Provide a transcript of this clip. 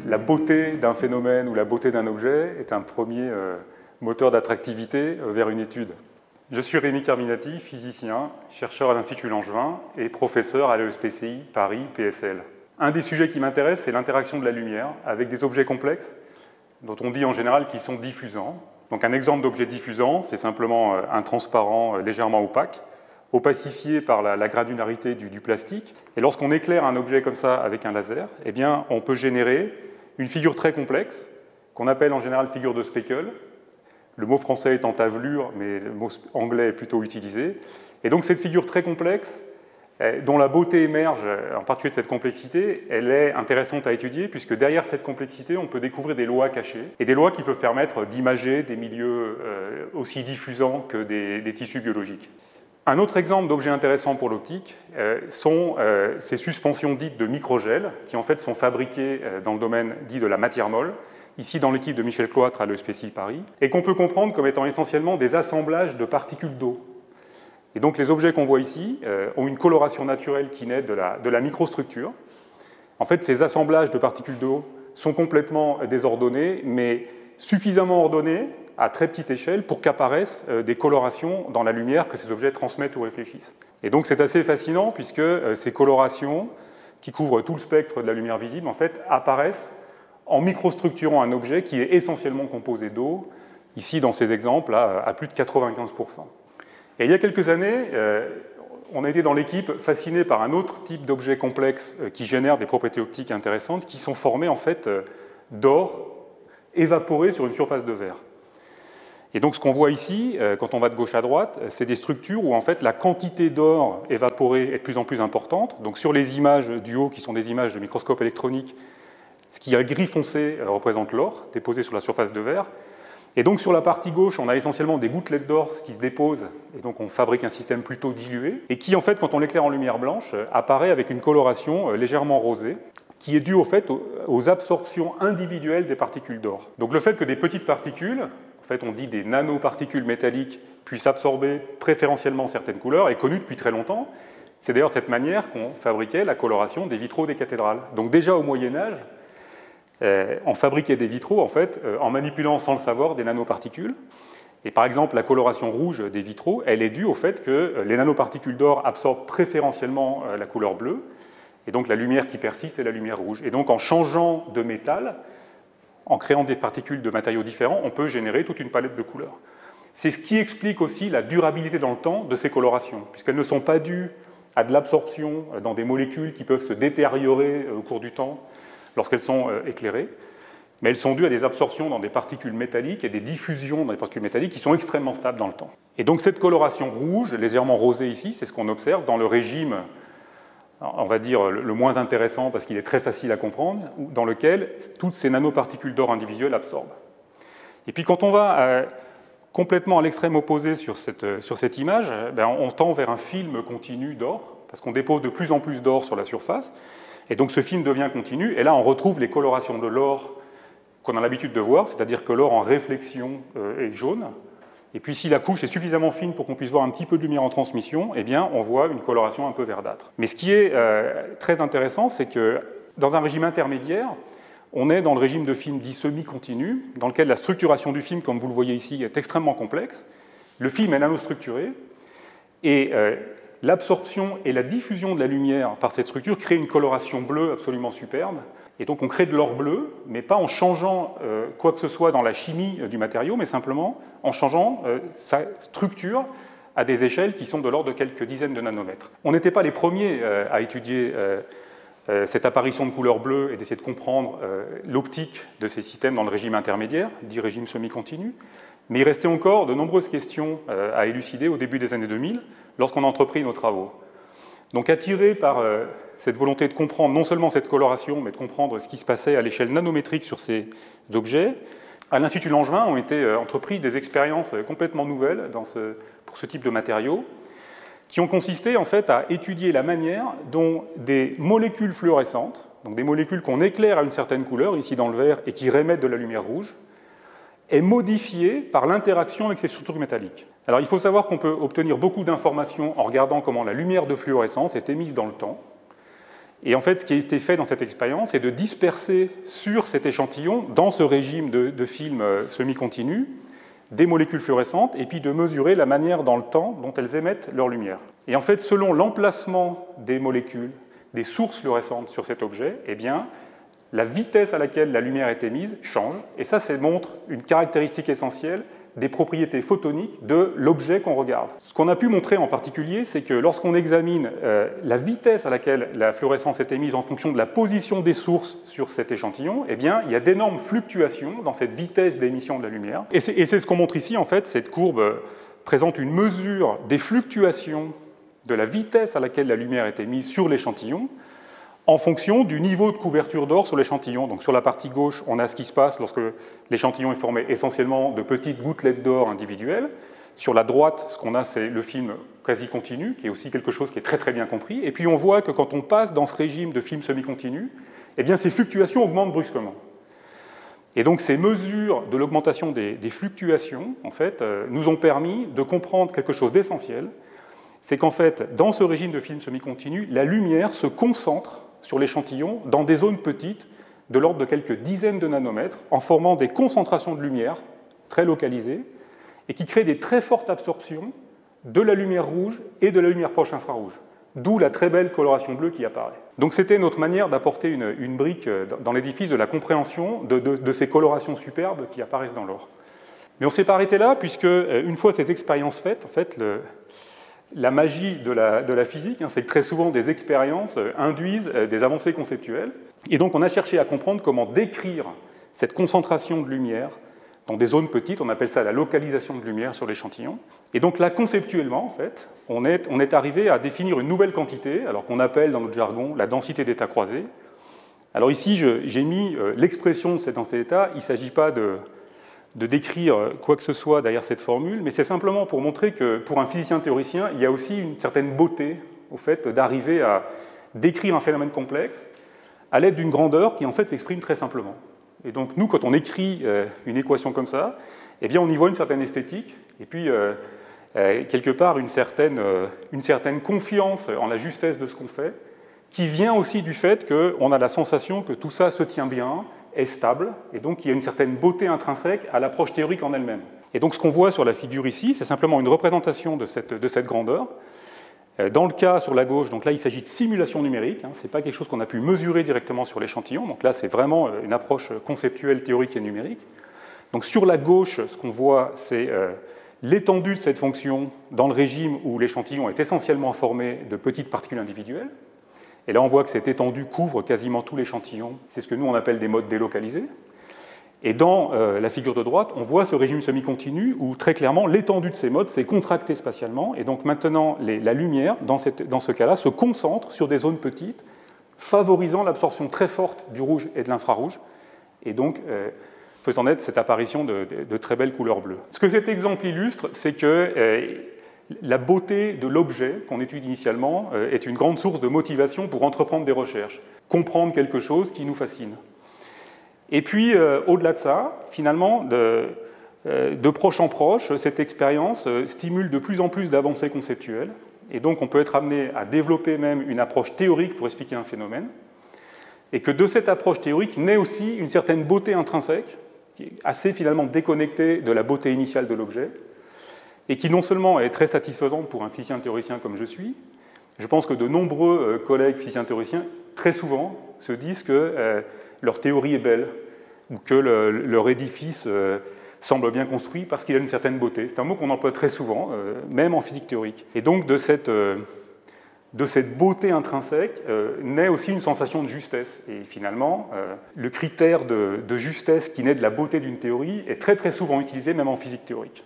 la beauté d'un phénomène ou la beauté d'un objet est un premier moteur d'attractivité vers une étude. Je suis Rémi Carminati, physicien, chercheur à l'Institut Langevin et professeur à l'ESPCI Paris PSL. Un des sujets qui m'intéresse, c'est l'interaction de la lumière avec des objets complexes dont on dit en général qu'ils sont diffusants. Donc un exemple d'objet diffusant, c'est simplement un transparent légèrement opaque, opacifié par la granularité du plastique. Et lorsqu'on éclaire un objet comme ça avec un laser, eh bien, on peut générer une figure très complexe, qu'on appelle en général figure de Speckle. Le mot français est entavelure, mais le mot anglais est plutôt utilisé. Et donc cette figure très complexe, dont la beauté émerge, en particulier de cette complexité, elle est intéressante à étudier, puisque derrière cette complexité, on peut découvrir des lois cachées, et des lois qui peuvent permettre d'imager des milieux aussi diffusants que des tissus biologiques. Un autre exemple d'objet intéressant pour l'optique sont ces suspensions dites de microgel, qui en fait sont fabriquées dans le domaine dit de la matière molle, ici dans l'équipe de Michel Cloître à l'ESPCI Paris, et qu'on peut comprendre comme étant essentiellement des assemblages de particules d'eau. Et donc les objets qu'on voit ici ont une coloration naturelle qui naît de la microstructure. En fait, ces assemblages de particules d'eau sont complètement désordonnés, mais suffisamment ordonnés à très petite échelle pour qu'apparaissent des colorations dans la lumière que ces objets transmettent ou réfléchissent. Et donc c'est assez fascinant puisque ces colorations, qui couvrent tout le spectre de la lumière visible, en fait, apparaissent en microstructurant un objet qui est essentiellement composé d'eau, ici dans ces exemples à plus de 95%. Et il y a quelques années, on a été dans l'équipe fasciné par un autre type d'objet complexe qui génère des propriétés optiques intéressantes, qui sont formés en fait d'or évaporé sur une surface de verre. Et donc ce qu'on voit ici, quand on va de gauche à droite, c'est des structures où en fait la quantité d'or évaporé est de plus en plus importante. Donc sur les images du haut, qui sont des images de microscope électronique, ce qui est gris foncé représente l'or déposé sur la surface de verre. Et donc sur la partie gauche, on a essentiellement des gouttelettes d'or qui se déposent, et donc on fabrique un système plutôt dilué, et qui en fait, quand on l'éclaire en lumière blanche, apparaît avec une coloration légèrement rosée, qui est due au fait aux absorptions individuelles des particules d'or. Donc le fait que des petites particules, en fait on dit des nanoparticules métalliques, puissent absorber préférentiellement certaines couleurs, est connu depuis très longtemps. C'est d'ailleurs de cette manière qu'on fabriquait la coloration des vitraux des cathédrales. Donc déjà au Moyen-Âge, on fabriquait des vitraux en fait, en manipulant sans le savoir des nanoparticules. Et par exemple, la coloration rouge des vitraux, elle est due au fait que les nanoparticules d'or absorbent préférentiellement la couleur bleue, et donc la lumière qui persiste est la lumière rouge. Et donc en changeant de métal, en créant des particules de matériaux différents, on peut générer toute une palette de couleurs. C'est ce qui explique aussi la durabilité dans le temps de ces colorations, puisqu'elles ne sont pas dues à de l'absorption dans des molécules qui peuvent se détériorer au cours du temps, lorsqu'elles sont éclairées, mais elles sont dues à des absorptions dans des particules métalliques et des diffusions dans des particules métalliques qui sont extrêmement stables dans le temps. Et donc cette coloration rouge, légèrement rosée ici, c'est ce qu'on observe dans le régime, on va dire le moins intéressant parce qu'il est très facile à comprendre, dans lequel toutes ces nanoparticules d'or individuelles absorbent. Et puis quand on va complètement à l'extrême opposé sur cette image, on tend vers un film continu d'or, parce qu'on dépose de plus en plus d'or sur la surface, et donc ce film devient continu, et là on retrouve les colorations de l'or qu'on a l'habitude de voir, c'est-à-dire que l'or en réflexion est jaune, et puis si la couche est suffisamment fine pour qu'on puisse voir un petit peu de lumière en transmission, eh bien on voit une coloration un peu verdâtre. Mais ce qui est très intéressant, c'est que dans un régime intermédiaire, on est dans le régime de film dit semi-continu, dans lequel la structuration du film, comme vous le voyez ici, est extrêmement complexe. Le film est nanostructuré, et l'absorption et la diffusion de la lumière par cette structure crée une coloration bleue absolument superbe. Et donc on crée de l'or bleu, mais pas en changeant quoi que ce soit dans la chimie du matériau, mais simplement en changeant sa structure à des échelles qui sont de l'ordre de quelques dizaines de nanomètres. On n'était pas les premiers à étudier cette apparition de couleur bleue et d'essayer de comprendre l'optique de ces systèmes dans le régime intermédiaire, dit régime semi-continu. Mais il restait encore de nombreuses questions à élucider au début des années 2000, lorsqu'on a entrepris nos travaux. Donc attiré par cette volonté de comprendre non seulement cette coloration, mais de comprendre ce qui se passait à l'échelle nanométrique sur ces objets, à l'Institut Langevin ont été entreprises des expériences complètement nouvelles pour ce type de matériaux, qui ont consisté en fait à étudier la manière dont des molécules fluorescentes, donc des molécules qu'on éclaire à une certaine couleur, ici dans le vert, et qui réémettent de la lumière rouge, est modifiée par l'interaction avec ces structures métalliques. Alors il faut savoir qu'on peut obtenir beaucoup d'informations en regardant comment la lumière de fluorescence est émise dans le temps. Et en fait, ce qui a été fait dans cette expérience, c'est de disperser sur cet échantillon, dans ce régime de film semi-continu, des molécules fluorescentes, et puis de mesurer la manière dans le temps dont elles émettent leur lumière. Et en fait, selon l'emplacement des molécules, des sources fluorescentes sur cet objet, eh bien, la vitesse à laquelle la lumière est émise change, et ça montre une caractéristique essentielle des propriétés photoniques de l'objet qu'on regarde. Ce qu'on a pu montrer en particulier, c'est que lorsqu'on examine la vitesse à laquelle la fluorescence est émise en fonction de la position des sources sur cet échantillon, eh bien, il y a d'énormes fluctuations dans cette vitesse d'émission de la lumière. Et c'est ce qu'on montre ici, en fait. Cette courbe présente une mesure des fluctuations de la vitesse à laquelle la lumière est émise sur l'échantillon, en fonction du niveau de couverture d'or sur l'échantillon. Donc sur la partie gauche, on a ce qui se passe lorsque l'échantillon est formé essentiellement de petites gouttelettes d'or individuelles. Sur la droite, ce qu'on a, c'est le film quasi continu, qui est aussi quelque chose qui est très très bien compris. Et puis on voit que quand on passe dans ce régime de film semi-continu, eh bien ces fluctuations augmentent brusquement. Et donc ces mesures de l'augmentation des fluctuations, en fait, nous ont permis de comprendre quelque chose d'essentiel. C'est qu'en fait, dans ce régime de film semi-continu, la lumière se concentre sur l'échantillon dans des zones petites de l'ordre de quelques dizaines de nanomètres, en formant des concentrations de lumière très localisées et qui créent des très fortes absorptions de la lumière rouge et de la lumière proche infrarouge, d'où la très belle coloration bleue qui apparaît. Donc c'était notre manière d'apporter une brique dans l'édifice de la compréhension de ces colorations superbes qui apparaissent dans l'or. Mais on ne s'est pas arrêté là, puisque une fois ces expériences faites, en fait, la magie de la physique, c'est que très souvent des expériences induisent des avancées conceptuelles. Et donc on a cherché à comprendre comment décrire cette concentration de lumière dans des zones petites, on appelle ça la localisation de lumière sur l'échantillon. Et donc là, conceptuellement, en fait, on est arrivé à définir une nouvelle quantité, alors qu'on appelle dans notre jargon la densité d'état croisé. Alors ici, j'ai mis l'expression de cette densité d'état, il ne s'agit pas de décrire quoi que ce soit derrière cette formule, mais c'est simplement pour montrer que pour un physicien théoricien, il y a aussi une certaine beauté au fait d'arriver à décrire un phénomène complexe à l'aide d'une grandeur qui en fait s'exprime très simplement. Et donc nous, quand on écrit une équation comme ça, eh bien on y voit une certaine esthétique, et puis quelque part une certaine confiance en la justesse de ce qu'on fait, qui vient aussi du fait qu'on a la sensation que tout ça se tient bien, est stable, et donc il y a une certaine beauté intrinsèque à l'approche théorique en elle-même. Et donc ce qu'on voit sur la figure ici, c'est simplement une représentation de cette grandeur. Dans le cas sur la gauche, donc là il s'agit de simulation numérique, ce n'est pas quelque chose qu'on a pu mesurer directement sur l'échantillon, donc là c'est vraiment une approche conceptuelle, théorique et numérique. Donc sur la gauche, ce qu'on voit, c'est l'étendue de cette fonction dans le régime où l'échantillon est essentiellement formé de petites particules individuelles. Et là, on voit que cette étendue couvre quasiment tout l'échantillon. C'est ce que nous, on appelle des modes délocalisés. Et dans la figure de droite, on voit ce régime semi-continu où, très clairement, l'étendue de ces modes s'est contractée spatialement. Et donc maintenant, la lumière, dans ce cas-là, se concentre sur des zones petites, favorisant l'absorption très forte du rouge et de l'infrarouge. Et donc, faisant naître cette apparition de très belles couleurs bleues. Ce que cet exemple illustre, c'est que la beauté de l'objet qu'on étudie initialement est une grande source de motivation pour entreprendre des recherches, comprendre quelque chose qui nous fascine. Et puis, au-delà de ça, finalement, de proche en proche, cette expérience stimule de plus en plus d'avancées conceptuelles, et donc on peut être amené à développer même une approche théorique pour expliquer un phénomène, et que de cette approche théorique naît aussi une certaine beauté intrinsèque, qui est assez finalement déconnectée de la beauté initiale de l'objet, et qui non seulement est très satisfaisante pour un physicien théoricien comme je suis, je pense que de nombreux collègues physiciens théoriciens, très souvent, se disent que leur théorie est belle, ou que leur édifice semble bien construit parce qu'il a une certaine beauté. C'est un mot qu'on emploie très souvent, même en physique théorique. Et donc de cette beauté intrinsèque naît aussi une sensation de justesse. Et finalement, le critère de justesse qui naît de la beauté d'une théorie est très très souvent utilisé, même en physique théorique.